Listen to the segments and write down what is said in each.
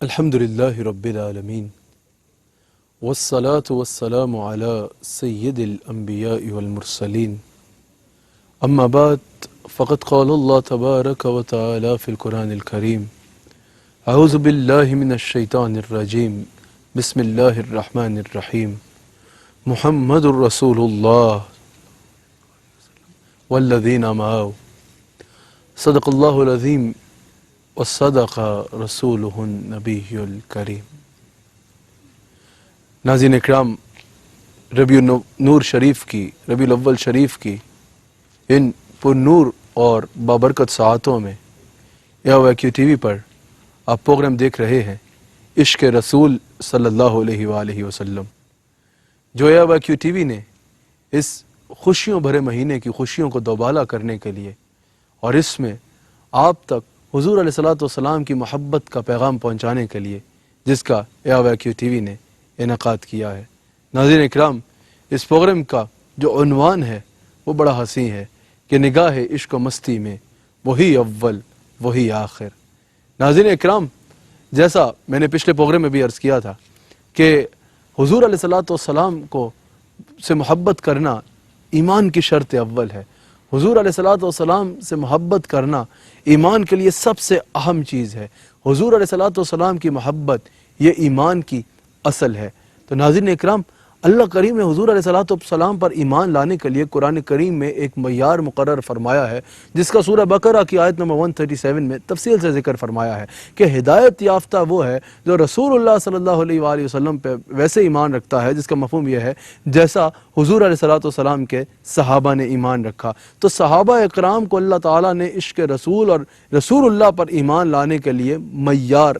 الحمد لله رب العالمين والصلاة والسلام على سيد الأنبياء والمرسلين أما بعد فقد قال الله تبارك وتعالى في القرآن الكريم أعوذ بالله من الشيطان الرجيم بسم الله الرحمن الرحيم محمد رسول الله والذين معه صدق الله العظيم وصدق رسولہ النبی الکریم۔ ناظرین اکرام، ربیع نور شریف کی، ربیع الاول شریف کی ان پر نور اور بابرکت ساعتوں میں AOIQ TV پر آپ پروگرام دیکھ رہے ہیں عشق رسول صلی اللہ علیہ وآلہ وسلم، جو AOIQ TV نے اس خوشیوں بھرے مہینے کی خوشیوں کو دوبالا کرنے کے لیے اور اس میں آپ تک حضور علیہ السلام کی محبت کا پیغام پہنچانے کے لیے جس کا AOIQ TV نے انعقاد کیا ہے۔ ناظرین اکرام، اس پروگرام کا جو عنوان ہے وہ بڑا حسین ہے کہ نگاہ عشق و مستی میں وہی اول وہی آخر۔ ناظرین اکرام، جیسا میں نے پچھلے پروگرام میں بھی عرض کیا تھا کہ حضور علیہ السلام کو سے محبت کرنا ایمان کی شرط اول ہے۔ حضور علیہ السلام سے محبت کرنا ایمان کے لیے سب سے اہم چیز ہے۔ حضور علیہ السلام کی محبت یہ ایمان کی اصل ہے۔ تو ناظرین اکرام، اللہ کریم نے حضور علیہ السلام پر ایمان لانے کے لیے قرآن کریم میں ایک معیار مقرر فرمایا ہے، جس کا سورہ بقرہ کی آیت نمبر 137 میں تفصیل سے ذکر فرمایا ہے کہ ہدایت یافتہ وہ ہے جو رسول اللہ صلی اللہ علیہ وآلہ وسلم پہ ویسے ایمان رکھتا ہے، جس کا مفہوم یہ ہے جیسا حضور علیہ السلام کے صحابہ نے ایمان رکھا۔ تو صحابہ اکرام کو اللہ تعالیٰ نے عشق رسول اور رسول اللہ پر ایمان لانے کے لیے معیار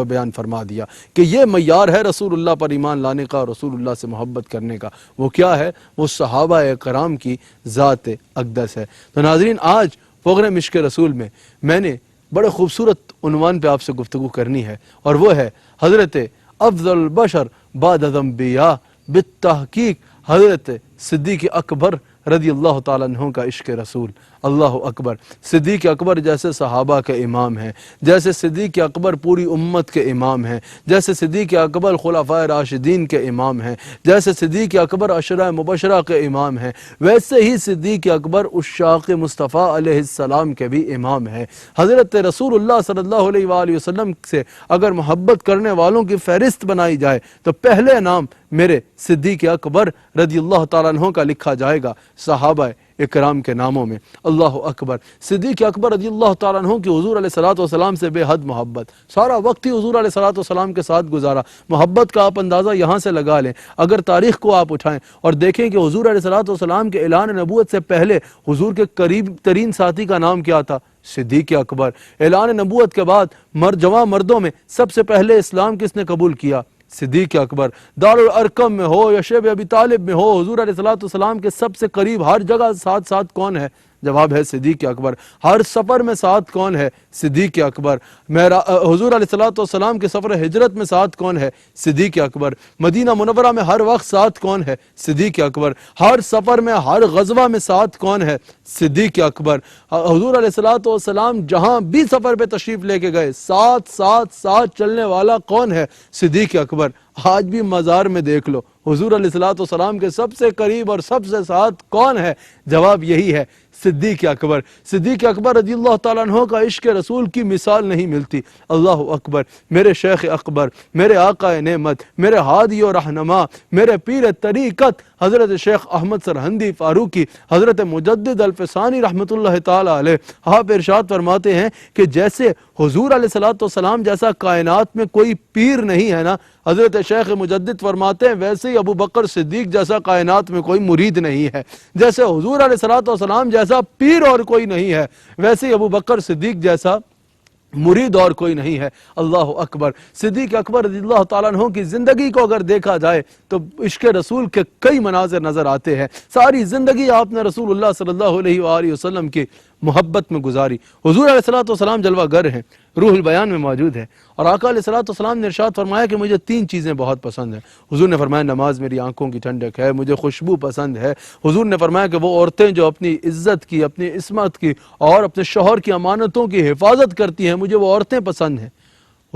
بیان فرما دیا کہ یہ معیار ہے رسول اللہ پر ایمان لانے کا اور رسول اللہ سے محبت کرنے کا۔ وہ کیا ہے؟ وہ صحابہ کرام کی ذات اقدس ہے۔ تو ناظرین، آج پروگرام عشق رسول میں نے بڑے خوبصورت عنوان پہ آپ سے گفتگو کرنی ہے، اور وہ ہے حضرت افضل البشر بعد الانبیاء بالتحقیق حضرت صدیق اکبر رضی اللہ تعالیٰ عنہ کا عشق رسول۔ اللہ اکبر! صدیق اکبر جیسے صحابہ کے امام ہیں، جیسے صدیق اکبر پوری امت کے امام ہیں، جیسے صدیق اکبر خلفائے راشدین کے امام ہیں، جیسے صدیق اکبر عشرہ مبشرہ کے امام ہیں، ویسے ہی صدیق اکبر عشاق مصطفیٰ علیہ السلام کے بھی امام ہیں۔ حضرت رسول اللہ صلی اللہ علیہ وآلہ وسلم سے اگر محبت کرنے والوں کی فہرست بنائی جائے تو پہلے نام میرے صدیق اکبر رضی اللہ تعالیٰ عنہ کا لکھا جائے گا صحابہ اکرام کے ناموں میں۔ اللہ اکبر! صدیق اکبر رضی اللہ تعالیٰ عنہ کی حضور علیہ السلام سے بے حد محبت، سارا وقت ہی حضور علیہ السلام کے ساتھ گزارا۔ محبت کا آپ اندازہ یہاں سے لگا لیں، اگر تاریخ کو آپ اٹھائیں اور دیکھیں کہ حضور علیہ السلام کے اعلان نبوت سے پہلے حضور کے قریب ترین ساتھی کا نام کیا تھا؟ صدیق اکبر۔ اعلان نبوت کے بعد جوان مردوں میں سب سے پہلے اسلام کس نے قبول کیا؟ صدیق اکبر۔ دارالارقم میں ہو یا شیب ابی طالب میں ہو، حضور علیہ السلام کے سب سے قریب ہر جگہ ساتھ ساتھ کون ہے؟ جواب ہے صدیق اکبر۔ ہر سفر میں ساتھ کون ہے؟ صدیق اکبر۔ حضور علیہ السلام کے سفر ہجرت میں ساتھ کون ہے؟ صدیق اکبر۔ مدینہ منورہ میں ہر وقت ساتھ کون ہے؟ صدیق اکبر۔ ہر سفر میں ہر غزوہ میں ساتھ کون ہے؟ صدیق اکبر۔ حضور علیہ السلام جہاں بھی سفر پہ تشریف لے کے گئے، ساتھ چلنے والا کون ہے؟ صدیق اکبر۔ آج بھی مزار میں دیکھ لو، حضور علیہ السلام کے سب سے قریب اور سب سے ساتھ کون ہے؟ جواب یہی ہے، صدیق اکبر۔ صدیق اکبر رضی اللہ تعالیٰ عنہ کا عشق رسول کی مثال نہیں ملتی۔ اللہ اکبر! میرے شیخ اکبر، میرے آقا نعمت، میرے ہادی و رہنما، میرے پیر طریقت حضرت شیخ احمد سرہندی فاروقی، حضرت مجدد الفسانی رحمۃ اللہ تعالیٰ علیہ، آپ ارشاد فرماتے ہیں کہ جیسے حضور علیہ السلام جیسا کائنات میں کوئی پیر نہیں ہے نا، حضرت شیخ مجدد فرماتے ہیں ویسے ہی ابو بکر صدیق جیسا کائنات میں کوئی مرید نہیں ہے۔ جیسے حضور علیہ السلام جیسا پیر اور کوئی نہیں ہے، ویسے ہی ابو بکر صدیق جیسا مرید اور کوئی نہیں ہے۔ اللہ اکبر! صدیق اکبر رضی اللہ تعالیٰ عنہ کی زندگی کو اگر دیکھا جائے تو عشق رسول کے کئی مناظر نظر آتے ہیں۔ ساری زندگی آپ نے رسول اللہ صلی اللہ علیہ وآلہ وسلم کی محبت میں گزاری۔ حضور علیہ السلام جلوہ گر ہیں، روح البیان میں موجود ہے، اور آقا علیہ السلام نے ارشاد فرمایا کہ مجھے 3 چیزیں بہت پسند ہیں۔ حضور نے فرمایا نماز میری آنکھوں کی ٹھنڈک ہے، مجھے خوشبو پسند ہے۔ حضور نے فرمایا کہ وہ عورتیں جو اپنی عزت کی، اپنی عصمت کی اور اپنے شوہر کی امانتوں کی حفاظت کرتی ہیں، مجھے وہ عورتیں پسند ہیں۔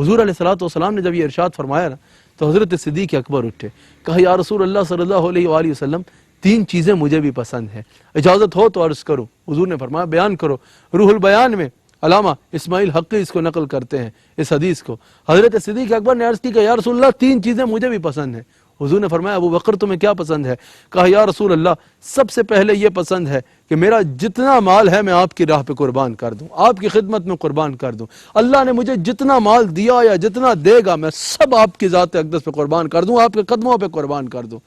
حضور علیہ الصلوۃ والسلام نے جب یہ ارشاد فرمایا نا تو حضرت صدیق اکبر اٹھے، کہا یا رسول اللہ صلی اللہ علیہ وآلہ وسلم 3 چیزیں مجھے بھی پسند ہیں، اجازت ہو تو عرض کروں۔ حضور نے فرمایا بیان کرو۔ روح البیان میں علامہ اسماعیل حقی اس کو نقل کرتے ہیں اس حدیث کو۔ حضرت صدیق اکبر نے عرض کی کہ یا رسول اللہ 3 چیزیں مجھے بھی پسند ہیں۔ حضور نے فرمایا ابو بکر تمہیں کیا پسند ہے؟ کہا یا رسول اللہ سب سے پہلے یہ پسند ہے کہ میرا جتنا مال ہے میں آپ کی راہ پہ قربان کر دوں، آپ کی خدمت میں قربان کر دوں۔ اللہ نے مجھے جتنا مال دیا یا جتنا دے گا میں سب آپ کی ذات اقدس پہ قربان کر دوں، آپ کے قدموں پہ قربان کر دوں۔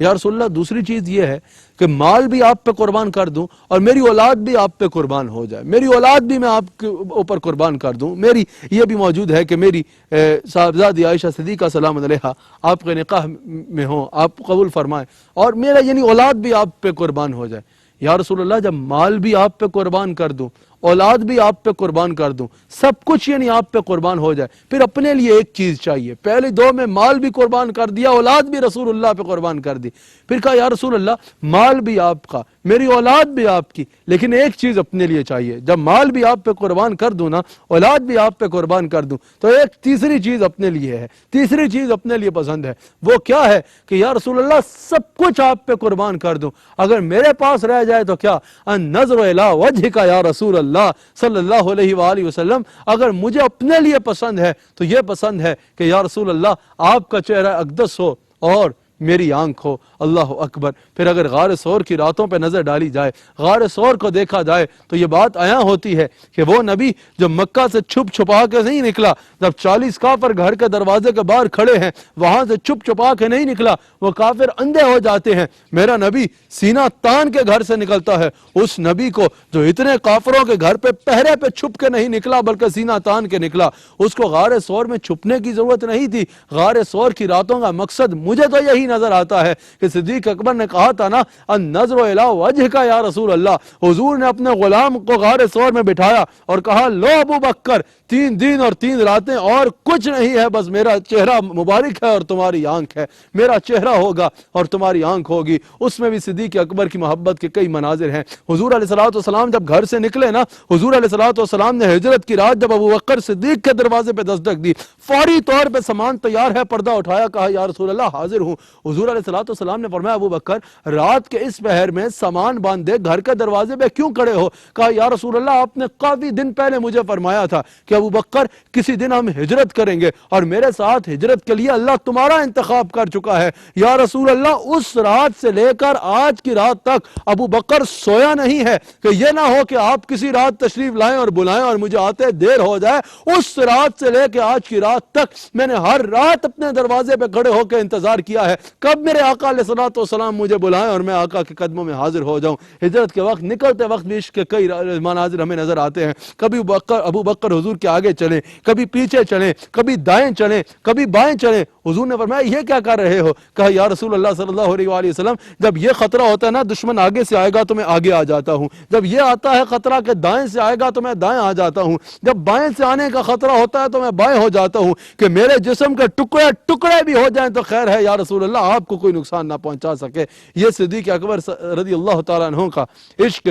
یا رسول اللہ دوسری چیز یہ ہے کہ مال بھی آپ پہ قربان کر دوں اور میری اولاد بھی آپ پہ قربان ہو جائے، میری اولاد بھی میں آپ کے اوپر قربان کر دوں۔ میری یہ بھی موجود ہے کہ میری صاحبزادی عائشہ صدیقہ سلام علیہا آپ کے نکاح میں ہوں، آپ قبول فرمائیں، اور میرا یعنی اولاد بھی آپ پہ قربان ہو جائے۔ یا رسول اللہ جب مال بھی آپ پہ قربان کر دوں، اولاد بھی آپ پہ قربان کر دوں، سب کچھ یعنی آپ پہ قربان ہو جائے، پھر اپنے لیے ایک چیز چاہیے۔ پہلے 2 میں مال بھی قربان کر دیا، اولاد بھی رسول اللہ پہ قربان کر دی، پھر کہا یا رسول اللہ مال بھی آپ کا، میری اولاد بھی آپ کی، لیکن ایک چیز اپنے لیے چاہیے۔ جب مال بھی آپ پہ قربان کر دوں نا، اولاد بھی آپ پہ قربان کر دوں، تو ایک تیسری چیز اپنے لیے ہے، تیسری چیز اپنے لیے پسند ہے۔ وہ کیا ہے کہ یا رسول اللہ سب کچھ آپ پہ قربان کر دوں، اگر میرے پاس رہ جائے تو کیا، ان نظر الی وجہک یا رسول اللہ صلی اللہ علیہ وآلہ وسلم، اگر مجھے اپنے لیے پسند ہے تو یہ پسند ہے کہ یا رسول اللہ آپ کا چہرہ اقدس ہو اور میری آنکھ ہو۔ اللہ اکبر۔ پھر اگر غار ثور کی راتوں پہ نظر ڈالی جائے، غار ثور کو دیکھا جائے تو یہ بات عیاں ہوتی ہے کہ وہ نبی جو مکہ سے چھپ چھپا کے نہیں نکلا، جب 40 کافر گھر کے دروازے کے باہر کھڑے ہیں وہاں سے چھپ چھپا کے نہیں نکلا، وہ کافر اندھے ہو جاتے ہیں، میرا نبی سینہ تان کے گھر سے نکلتا ہے۔ اس نبی کو جو اتنے کافروں کے گھر پہ پہرے پہ چھپ کے نہیں نکلا بلکہ سینہ تان کے نکلا، اس کو غار ثور میں چھپنے کی ضرورت نہیں تھی۔ غار ثور کی راتوں کا مقصد مجھے تو یہی نظر آتا ہے کہ صدیق اکبر نے کہا تھا نا ان نظر الی وجہک یا رسول اللہ، حضور نے اپنے غلام کو غار ثور میں بٹھایا اور کہا لو ابو بکر 3 دن اور 3 راتیں اور کچھ نہیں ہے، بس میرا چہرہ مبارک ہے اور تمہاری آنکھ ہے، میرا چہرہ ہوگا اور تمہاری آنکھ ہوگی۔ اس میں بھی صدیق اکبر کی محبت کے کئی مناظر ہیں۔ حضور علیہ الصلوۃ والسلام جب گھر سے نکلے نا، حضور علیہ الصلوۃ والسلام نے ہجرت کی رات جب ابو بکر صدیق کے دروازے پہ دستک دی، فوری طور پہ سامان تیار ہے، پردہ اٹھایا، کہا یا رسول اللہ حاضر ہوں۔ حضور علیہ الصلوۃ والسلام نے فرمایا ابو بکر رات کے اس پہر میں سامان باندھے گھر کے دروازے پہ کیوں کھڑے ہو؟ کہا یا رسول اللہ آپ نے کافی دن پہلے مجھے فرمایا تھا کہ ابو بکر کسی دن ہم ہجرت کریں گے اور میرے ساتھ ہجرت کے لیے اللہ تمہارا انتخاب کر چکا ہے۔ یا رسول اللہ اس رات سے لے کر آج کی رات تک ابو بکر سویا نہیں ہے کہ یہ نہ ہو کہ آپ کسی رات تشریف لائیں اور بلائیں اور مجھے آتے دیر ہو جائے۔ اس رات سے لے کے آج کی رات تک میں نے ہر رات اپنے دروازے پہ کھڑے ہو کے انتظار کیا ہے کب میرے آقا علیہ الصلوۃ والسلام مجھے بلائیں اور میں آقا کے قدموں میں حاضر ہو جاؤں۔ ہجرت کے وقت نکلتے وقت بھی عشق کے کئی مناظر ہمیں نظر آتے ہیں، کبھی ابو بکر حضور کے آگے چلیں، کبھی پیچھے چلیں، کبھی دائیں چلیں، کبھی بائیں چلیں۔ حضور نے فرمایا یہ کیا کر رہے ہو؟ کہا یا رسول اللہ صلی اللہ علیہ وآلہ وسلم جب یہ خطرہ ہوتا ہے نا دشمن آگے سے آئے گا تو میں آگے آ جاتا ہوں، جب یہ آتا ہے خطرہ کہ دائیں سے آئے گا تو میں دائیں آ جاتا ہوں، جب بائیں سے آنے کا خطرہ ہوتا ہے تو میں بائیں ہو جاتا ہوں کہ میرے جسم کے ٹکڑے ٹکڑے بھی ہو جائیں تو خیر ہے یا رسول اللہ، آپ کو کوئی نقصان نہ پہنچا سکے۔ یہ صدیق اکبر رضی اللہ تعالیٰ عنہ کا عشق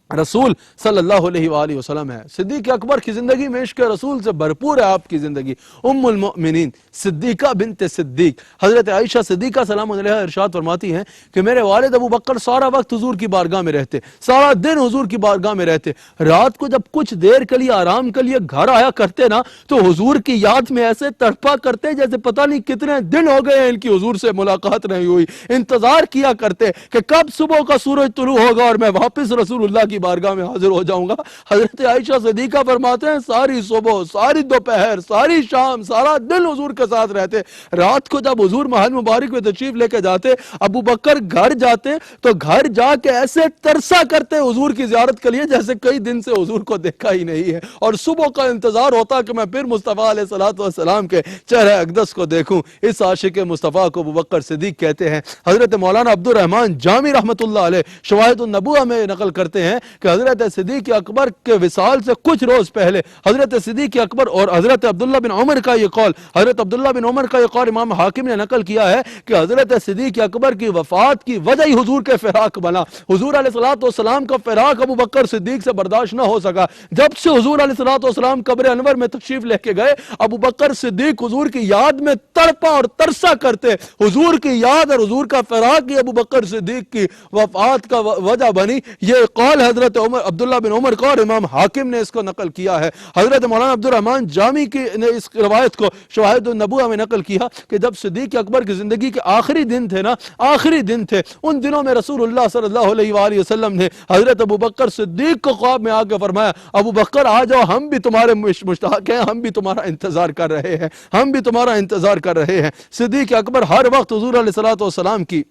رسول صلی اللہ علیہ وآلہ وسلم ہے۔ صدیق اکبر کی زندگی میں عشق رسول سے بھرپور ہے آپ کی زندگی۔ ام المؤمنین صدیقہ بنت صدیق حضرت عائشہ صدیقہ سلام علیہا ارشاد فرماتی ہیں کہ میرے والد ابو بکر سارا وقت حضور کی بارگاہ میں رہتے، سارا دن حضور کی بارگاہ میں رہتے، رات کو جب کچھ دیر کے لیے آرام کے لیے گھر آیا کرتے نا تو حضور کی یاد میں ایسے تڑپا کرتے جیسے پتہ نہیں کتنے دن ہو گئے ہیں ان کی حضور سے ملاقات نہیں ہوئی، انتظار کیا کرتے کہ کب صبح کا سورج طلوع ہوگا اور میں واپس رسول اللہ کی بارگاہ میں حاضر ہو جاؤں گا۔ حضرت عائشہ صدیقہ فرماتے ہیں ساری صبح، ساری دوپہر، ساری شام، سارا دن حضور کے ساتھ رہتے۔ رات کو جب حضور محل مبارک میں تشریف لے کے جاتے، ابو بکر گھر جاتے تو گھر جا کے ایسے ترسا کرتے حضور کی زیارت کے لیے جیسے کئی دن سے حضور کو دیکھا ہی نہیں ہے، اور صبح کا انتظار ہوتا کہ میں پھر مصطفیٰ علیہ الصلوۃ والسلام کے چہرہ اقدس کو دیکھوں۔ اس عاشق مصطفیٰ کو ابو بکر صدیق کہتے ہیں۔ حضرت مولانا عبد الرحمن جامی رحمۃ اللہ علیہ شواہد النبوہ میں نقل کرتے ہیں کہ حضرت صدیق اکبر کے وصال سے کچھ روز پہلے حضرت صدیق اکبر اور حضرت عبداللہ بن عمر کا یہ قول، حضرت عبداللہ بن عمر کا یہ قول امام حاکم نے نقل کیا ہے کہ حضرت صدیق اکبر کی وفات کی وجہ ہی حضور کے فراق بنا۔ حضور علیہ الصلوۃ والسلام کا فراق ابو بکر صدیق سے برداشت نہ ہو سکا۔ جب سے حضور علیہ الصلوۃ والسلام قبر انور میں تشریف لے کے گئے، ابو بکر صدیق حضور کی یاد میں تڑپا اور ترسا کرتے۔ حضور کی یاد اور حضور کا فراق ہی ابو بکر صدیق کی وفات کا وجہ بنی۔ یہ قول حضرت عبداللہ بن عمر کا اور امام حاکم نے اس کو نقل کیا ہے۔ حضرت مولانا عبد الرحمن جامی کی نے اس روایت کو شواہد النبوہ میں نقل کیا کہ جب صدیق اکبر کی زندگی کے آخری دن تھے نا، آخری دن تھے، ان دنوں میں رسول اللہ صلی اللہ علیہ وآلہ وسلم نے حضرت ابو بکر صدیق کو خواب میں آ کے فرمایا، ابو بکر آ جاؤ، ہم بھی تمہارے مشتاق ہیں، ہم بھی تمہارا انتظار کر رہے ہیں، ہم بھی تمہارا انتظار کر رہے ہیں۔ صدیق اکبر ہر وقت حضور علیہ الصلوۃ والسلام کی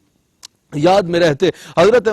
یاد میں رہتے۔ حضرت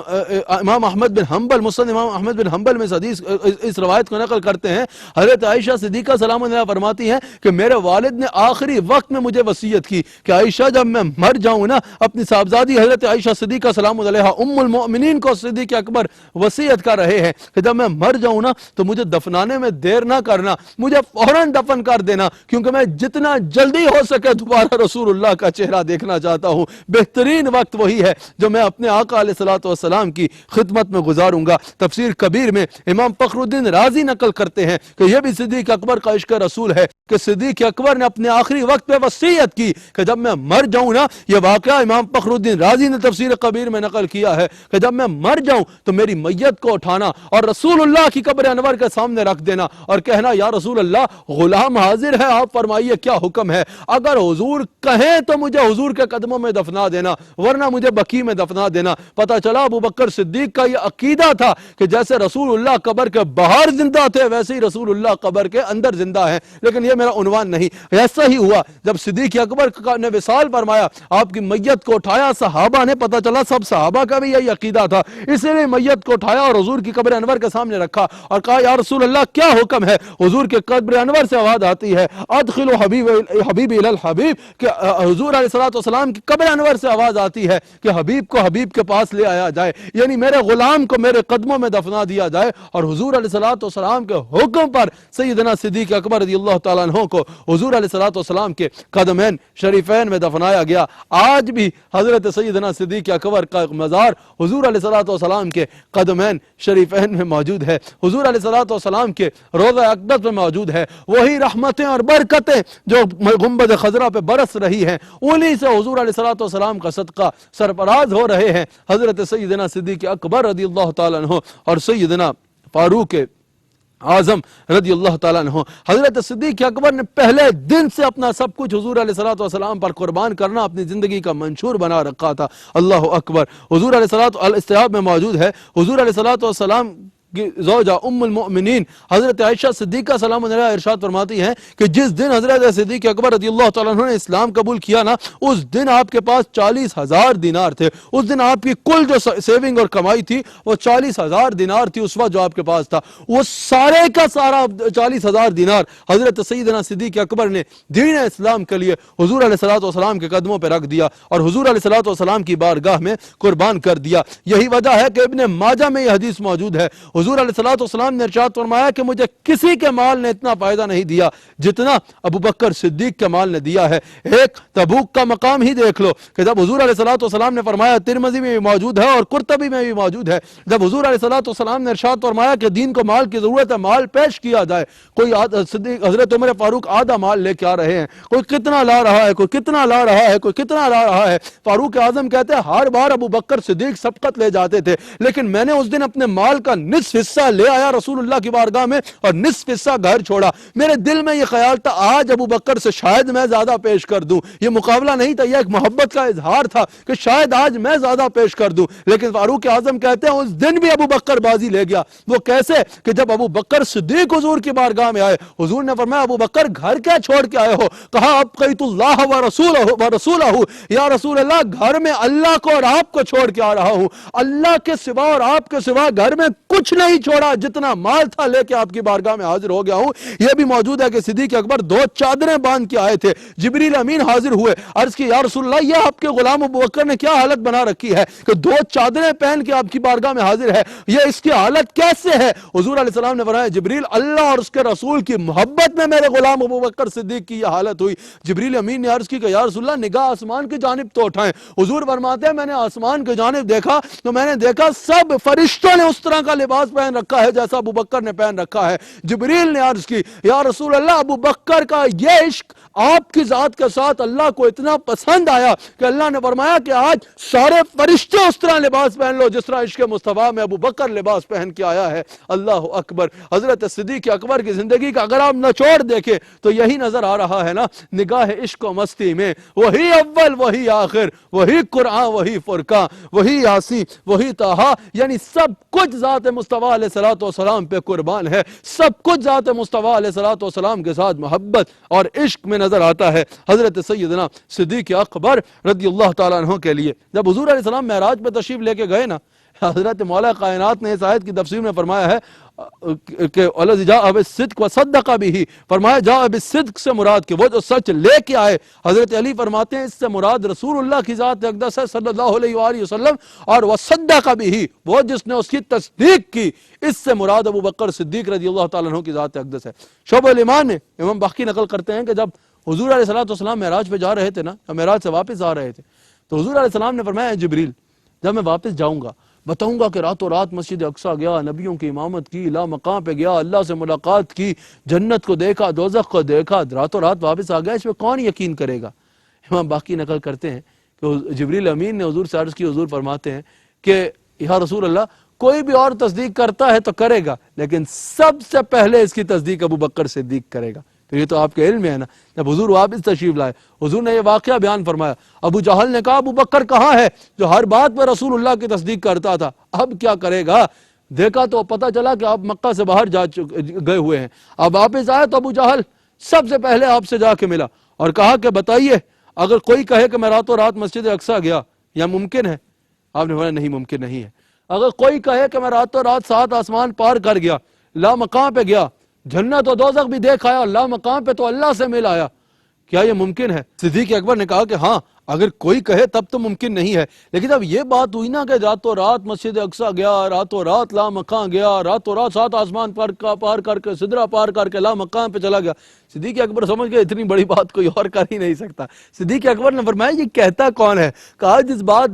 امام احمد بن حنبل، مسند امام احمد بن حنبل میں اس روایت کو نقل کرتے ہیں، حضرت عائشہ صدیقہ سلام اللہ فرماتی ہیں کہ میرے والد نے آخری وقت میں مجھے وصیت کی کہ عائشہ جب میں مر جاؤں نا، اپنی صاحبزادی حضرت عائشہ صدیقہ سلام علیہ ام المؤمنین کو صدیق اکبر وصیت کر رہے ہیں کہ جب میں مر جاؤں نا تو مجھے دفنانے میں دیر نہ کرنا، مجھے فوراً دفن کر دینا، کیونکہ میں جتنا جلدی ہو سکے دوبارہ رسول اللہ کا چہرہ دیکھنا چاہتا ہوں۔ بہترین وقت وہی ہے جو میں اپنے آقا علیہ الصلوۃ والسلام کی خدمت میں گزاروں گا۔ تفسیر کبیر میں امام فخر الدین رازی نقل کرتے ہیں کہ یہ بھی صدیق اکبر کا عشق رسول ہے کہ صدیق اکبر نے اپنے آخری وقت پہ وصیت کی کہ جب میں مر جاؤں نا، یہ واقعہ امام فخر الدین رازی نے تفسیر کبیر میں نقل کیا ہے کہ جب میں مر جاؤں تو میری میت کو اٹھانا اور رسول اللہ کی قبر انور کے سامنے رکھ دینا اور کہنا، یا رسول اللہ غلام حاضر ہے، آپ فرمائیے کیا حکم ہے۔ اگر حضور کہیں تو مجھے حضور کے قدموں میں دفنا دینا، ورنہ مجھے بقیع میں دفنا دینا۔ پتہ چلا ابو بکر صدیق کا یہ عقیدہ تھا کہ جیسے رسول اللہ قبر کے باہر زندہ تھے ویسے ہی رسول اللہ قبر کے اندر زندہ ہیں، لیکن یہ میرا عنوان نہیں۔ ایسا ہی ہوا جب صدیق اکبر نے وصال فرمایا، آپ کی میت کو اٹھایا، صحابہ نے، پتہ چلا سب صحابہ کا بھی یہی عقیدہ تھا، اس لیے میت کو اٹھایا اور حضور کی قبر انور کے سامنے رکھا اور کہا، یا رسول اللہ کیا حکم ہے۔ حضور کے قبر انور سے آواز آتی ہے، ادخلوا حبیبی الی الحبیب، کہ حضور علیہ الصلوۃ والسلام کی قبر انور سے آواز آتی ہے کہ حبیب کو حبیب کے پاس لے آیا جائے، یعنی میرے غلام کو میرے قدموں میں دفنا دیا جائے۔ اور حضور علیہ الصلوۃ والسلام کے حکم پر سیدنا صدیق اکبر رضی اللہ تعالیٰ عنہ کو حضور علیہ الصلوۃ والسلام کے قدمین شریفین میں دفنایا گیا۔ آج بھی حضرت سیدنا صدیق اکبر کا مزار حضور علیہ الصلوۃ والسلام کے قدمین شریفین میں موجود ہے، حضور علیہ الصلوۃ والسلام کے روضہ اقدس میں موجود ہے۔ وہی رحمتیں اور برکتیں جو گنبد خضرا پہ برس رہی ہیں، انہی سے حضور علیہ الصلوۃ والسلام کا صدقہ سرفراز ہو رہے ہیں حضرت سیدنا صدیق اکبر رضی اللہ تعالیٰ عنہ اور سیدنا فاروق اعظم رضی اللہ تعالیٰ عنہ۔ حضرت صدیق اکبر نے پہلے دن سے اپنا سب کچھ حضور علیہ الصلوۃ والسلام پر قربان کرنا اپنی زندگی کا منشور بنا رکھا تھا۔ اللہ اکبر۔ حضور علیہ الصلوۃ الاستیاب میں موجود ہے، حضور علیہ الصلوۃ والسلام کی زوجہ ام المؤمنین حضرت عائشہ صدیقہ سلام اللہ علیہا ارشاد فرماتی ہیں کہ جس دن حضرت صدیق اکبر رضی اللہ تعالیٰ عنہ نے اسلام قبول کیا نا، اس دن آپ کے پاس 40,000 دینار تھے۔ اس دن آپ کی کل جو سیونگ اور کمائی تھی وہ 40,000 دینار تھی۔ اس وقت جو آپ کے پاس تھا وہ سارے کا سارا 40,000 دینار حضرت سیدنا صدیق اکبر نے دین اسلام کے لیے حضور علیہ الصلوۃ والسلام کے قدموں پہ رکھ دیا اور حضور علیہ الصلوۃ والسلام کی بارگاہ میں قربان کر دیا۔ یہی وجہ ہے کہ ابن ماجہ میں یہ حدیث موجود ہے، حضور علیہ الصلوۃ والسلام نے ارشاد فرمایا کہ مجھے کسی کے مال نے اتنا فائدہ نہیں دیا جتنا ابو بکر صدیق کے مال نے دیا ہے۔ ایک تبوک کا مقام ہی دیکھ لو کہ جب حضور علیہ الصلوۃ والسلام نے فرمایا، ترمذی میں بھی موجود ہے اور قرطبی میں بھی موجود ہے، جب حضور علیہ الصلوۃ والسلام نے ارشاد فرمایا کہ دین کو مال کی ضرورت ہے، مال پیش کیا جائے، کوئی حضرت عمر فاروق آدھا مال لے کے آ رہے ہیں، کوئی کتنا لا رہا ہے، کوئی کتنا لا رہا ہے، کوئی کتنا لا رہا ہے۔ فاروق اعظم کہتے ہیں ہر بار ابو بکر صدیق سبقت لے جاتے تھے، لیکن میں نے اس دن اپنے مال کا نصف حصہ لے آیا رسول اللہ کی بارگاہ میں اور نصف حصہ گھر چھوڑا۔ میرے دل میں یہ خیال تھا آج ابو بکر سے شاید میں زیادہ پیش کر دوں، یہ مقابلہ نہیں تھا، یہ ایک محبت کا اظہار تھا کہ شاید آج میں زیادہ پیش کر دوں، لیکن فاروق اعظم کہتے ہیں اس دن بھی ابو بکر بازی لے گیا۔ وہ کیسے کہ جب ابو بکر صدیق حضور کی بارگاہ میں آئے، حضور نے فرمایا ابو بکر گھر کیا چھوڑ کے آئے ہو؟ کہا ابقیت اللہ ورسولہ، یا رسول اللہ گھر میں اللہ کو اور آپ کو چھوڑ کے آ رہا ہوں، اللہ کے سوا اور آپ کے سوا گھر میں کچھ نہیں چھوڑا، جتنا مال تھا لے کے آپ کی بارگاہ میں حاضر ہو گیا ہوں۔ یہ بھی موجود ہے کہ صدیق اکبر 2 چادریں باندھ کے آئے تھے، جبریل امین حاضر ہوئے، عرض کی یا رسول اللہ یہ آپ کے غلام ابوبکر نے کیا حالت بنا رکھی ہے کہ 2 چادریں پہن کے آپ کی بارگاہ میں حاضر ہے، یہ اس کی حالت کیسے ہے؟ حضور علیہ السلام نے فرمایا جبریل اللہ اور اس کے رسول کی محبت میں میرے غلام ابوبکر صدیق کی یہ حالت ہوئی۔ جبریل امین نے عرض کی کہ یا رسول اللہ نگاہ آسمان کی جانب تو اٹھائیں۔ حضور فرماتے ہیں میں نے آسمان کی جانب دیکھا تو میں نے دیکھا سب فرشتوں نے اس طرح کا لباس پہن رکھا ہے جیسا ابوبکر نے پہن رکھا ہے۔ جبریل نے عرض کی یا رسول اللہ ابوبکر کا یہ عشق آپ کی ذات کے ساتھ اللہ کو اتنا پسند آیا کہ اللہ نے فرمایا کہ آج سارے فرشتے اس طرح لباس پہن لو جس طرح عشق مصطفیٰ میں ابوبکر لباس پہن کے آیا ہے۔ اللہ اکبر۔ حضرت صدیق اکبر کی زندگی کا اگر آپ نچوڑ دیکھیں تو یہی نظر آ رہا ہے نا، نگاہ عشق و مستی میں وہی اول وہی آخر، وہی قرآن وہی فرقان، وہی یاسین وہی طٰہٰ، یعنی سب کچھ ذات مصطفیٰ علیہ الصلوۃ والسلام پہ قربان ہے، سب کچھ ذات مصطفیٰ علیہ الصلوۃ والسلام کے ساتھ محبت اور عشق میں نظر آتا ہے۔ حضرت سیدنا صدیق اکبر رضی اللہ تعالیٰ عنہ کے لیے جب حضور علیہ السلام معراج پہ تشریف لے کے گئے نا، حضرت مولا کائنات نے اس آیت کی تفسیر میں فرمایا ہے کہ الذی جاء بالصدق وصدق بہ، فرمایا جاء بالصدق سے مراد کہ وہ جو سچ لے کے آئے۔ حضرت علی فرماتے ہیں اس سے مراد رسول اللہ کی ذات اقدس ہے صلی اللہ علیہ وآلہ وسلم، اور وصدق بہ وہ جس نے اس کی تصدیق کی، اس سے مراد ابوبکر صدیق رضی اللہ تعالیٰ عنہ کی ذات اقدس ہے۔ شعب الایمان میں امام باقی نقل کرتے ہیں کہ جب حضور علیہ السلام معراج پہ جا رہے تھے نا، معراج سے واپس آ رہے تھے، تو حضور علیہ السلام نے فرمایا جبریل جب میں واپس جاؤں گا بتاؤں گا کہ راتوں رات مسجد اقصیٰ گیا، نبیوں کی امامت کی، لا مقام پہ گیا، اللہ سے ملاقات کی، جنت کو دیکھا، دوزخ کو دیکھا، راتوں رات واپس آ گیا، اس پہ کون یقین کرے گا؟ امام باقی نقل کرتے ہیں کہ جبریل امین نے حضور سے عرض کی، حضور فرماتے ہیں کہ یا رسول اللہ کوئی بھی اور تصدیق کرتا ہے تو کرے گا، لیکن سب سے پہلے اس کی تصدیق ابوبکر صدیق کرے گا۔ تو یہ تو آپ کے علم میں ہے نا، جب حضور واپس تشریف لائے حضور نے یہ واقعہ بیان فرمایا، ابو جہل نے کہا ابوبکر کہاں ہے جو ہر بات پہ رسول اللہ کی تصدیق کرتا تھا، اب کیا کرے گا؟ دیکھا تو پتہ چلا کہ آپ مکہ سے باہر گئے ہوئے ہیں۔ اب واپس آئے تو ابو جہل سب سے پہلے آپ سے جا کے ملا اور کہا کہ بتائیے اگر کوئی کہے کہ میں راتوں رات مسجد اقصیٰ گیا یا ممکن ہے؟ آپ نے فرمایا نہیں ممکن نہیں ہے۔ اگر کوئی کہے کہ میں راتوں رات 7 آسمان پار کر گیا، لا مقام پہ گیا، جنت و دوزخ بھی دیکھ آیا، اللہ مقام پہ تو اللہ سے مل آیا، کیا یہ ممکن ہے؟ صدیق اکبر نے کہا کہ ہاں اگر کوئی کہے تب تو ممکن نہیں ہے، لیکن اب یہ بات ہوئی نا کہ راتوں رات مسجد اقصیٰ گیا، راتوں رات لا مقام گیا، راتوں رات 7 آسمان پار کر کے سدرہ پار کر کے لا مقام پہ چلا گیا، صدیق اکبر سمجھ گئے اتنی بڑی بات کوئی اور کر ہی نہیں سکتا۔ صدیق اکبر نے فرمایا یہ کہتا کون ہے؟ کہا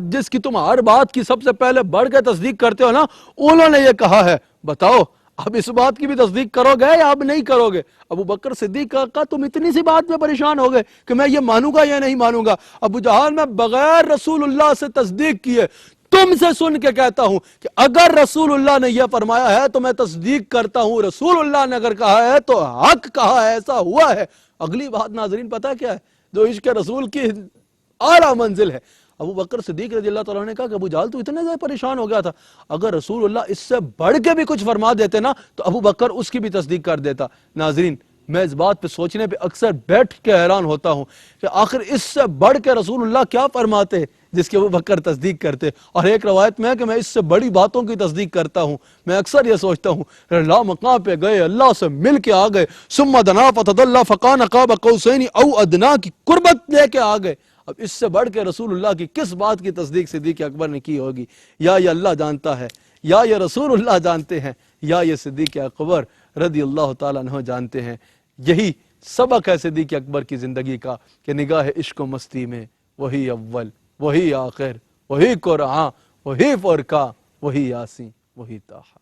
جس کی تم ہر بات کی سب سے پہلے بڑھ کے تصدیق کرتے ہو نا، انہوں نے یہ کہا ہے، بتاؤ اب اس بات کی بھی تصدیق کرو گے یا اب نہیں کرو گے؟ ابوبکر صدیق کا تم اتنی سی بات میں پریشان ہو گئے کہ میں یہ مانوں گا یا نہیں مانوں گا؟ ابو جہل میں بغیر رسول اللہ سے تصدیق کیے تم سے سن کے کہتا ہوں کہ اگر رسول اللہ نے یہ فرمایا ہے تو میں تصدیق کرتا ہوں، رسول اللہ نے اگر کہا ہے تو حق کہا ہے، ایسا ہوا ہے۔ اگلی بات ناظرین پتہ کیا ہے جو عشق رسول کی اعلیٰ منزل ہے؟ ابو بکر صدیق رضی اللہ تعالیٰ نے کہا کہ ابو جہل تو اتنے زیادہ پریشان ہو گیا تھا، اگر رسول اللہ اس سے بڑھ کے بھی کچھ فرما دیتے نا تو ابو بکر اس کی بھی تصدیق کر دیتا۔ ناظرین میں اس بات پہ سوچنے پہ اکثر بیٹھ کے حیران ہوتا ہوں کہ آخر اس سے بڑھ کے رسول اللہ کیا فرماتے جس کی ابو بکر تصدیق کرتے؟ اور ایک روایت میں ہے کہ میں اس سے بڑی باتوں کی تصدیق کرتا ہوں، میں اکثر یہ سوچتا ہوں اللہ مقام پہ گئے، اللہ سے مل کے آ گئے، ثم دنا فتدلی فکان قاب قوسین او ادنا کی قربت لے کے آ گئے، اب اس سے بڑھ کے رسول اللہ کی کس بات کی تصدیق صدیق اکبر نے کی ہوگی؟ یا یہ اللہ جانتا ہے، یا یہ رسول اللہ جانتے ہیں، یا یہ صدیق اکبر رضی اللہ تعالیٰ عنہ جانتے ہیں۔ یہی سبق ہے صدیق اکبر کی زندگی کا کہ نگاہ عشق و مستی میں وہی اول وہی آخر وہی قرآن وہی فرقان وہی یاسین وہی طٰہٰ۔